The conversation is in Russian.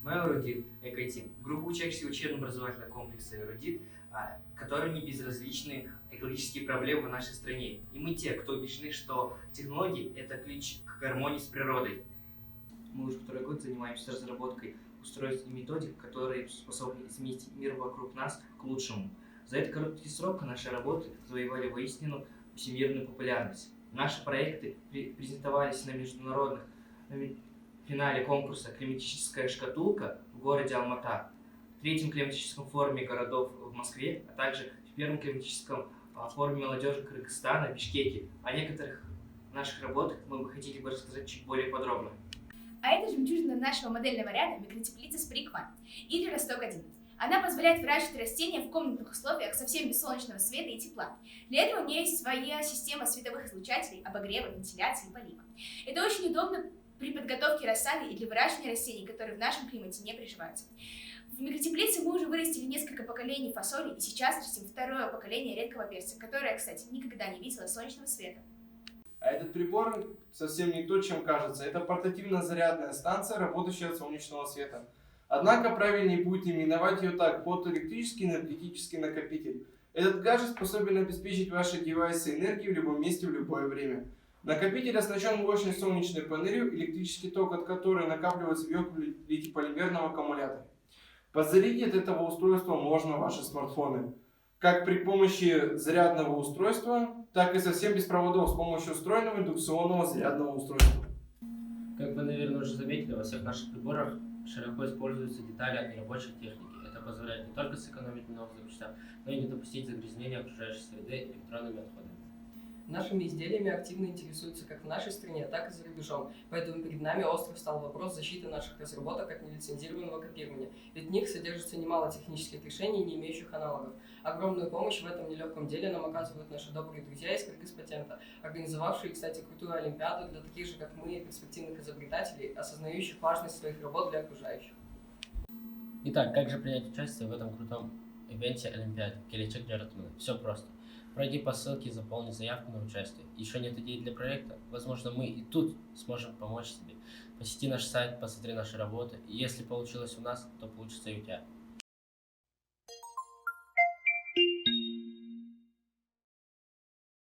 Мы «Эрудит», «Экотим», группа учащихся учебно-образовательного комплекса «Эрудит», которым не безразличны экологические проблемы в нашей стране. И мы те, кто убеждены, что технологии – это ключ к гармонии с природой. Мы уже второй год занимаемся разработкой устройств и методик, которые способны изменить мир вокруг нас к лучшему. За этот короткий срок наши работы завоевали воистину всемирную популярность. Наши проекты презентовались на международных финале конкурса «Климатическая шкатулка» в городе Алмата, в третьем климатическом форуме городов в Москве, а также в первом климатическом форуме молодежи Кыргызстана в Бишкеке. О некоторых наших работах мы бы хотели бы рассказать чуть более подробно. А это жемчужина нашего модельного ряда микротеплица Сприк-1 или Росток-1. Она позволяет выращивать растения в комнатных условиях совсем без солнечного света и тепла. Для этого у нее есть своя система световых излучателей, обогрева, вентиляции и полива. Это очень удобно при подготовке рассады и для выращивания растений, которые в нашем климате не приживаются. В микротеплице мы уже вырастили несколько поколений фасоли, и сейчас растим второе поколение редкого перца, которое, кстати, никогда не видело солнечного света. А этот прибор совсем не то, чем кажется. Это портативная зарядная станция, работающая от солнечного света. Однако правильнее будет именовать ее так: фотоэлектрический энергетический накопитель. Этот гаджет способен обеспечить ваши девайсы энергией в любом месте в любое время. Накопитель оснащен мощной солнечной панелью, электрический ток от которой накапливается в ее литий-полимерном аккумуляторе. Подзарядить от этого устройства можно ваши смартфоны, как при помощи зарядного устройства, так и совсем без проводов с помощью встроенного индукционного зарядного устройства. Как вы, наверное, уже заметили, во всех наших приборах широко используются детали и рабочей техники. Это позволяет не только сэкономить на новых запчастях, но и не допустить загрязнения окружающей среды электронными отходами. Нашими изделиями активно интересуются как в нашей стране, так и за рубежом, поэтому перед нами остро встал вопрос защиты наших разработок от нелицензированного копирования, ведь в них содержится немало технических решений, не имеющих аналогов. Огромную помощь в этом нелегком деле нам оказывают наши добрые друзья из Кыргызпатента, организовавшие, кстати, крутую олимпиаду для таких же, как мы, перспективных изобретателей, осознающих важность своих работ для окружающих. Итак, как же принять участие в этом крутом ивенте Олимпиаде «Келечек Жаратманы»? Все просто. Пройди по ссылке и заполни заявку на участие. Еще нет идей для проекта? Возможно, мы и тут сможем помочь тебе. Посети наш сайт, посмотри наши работы. И если получилось у нас, то получится и у тебя.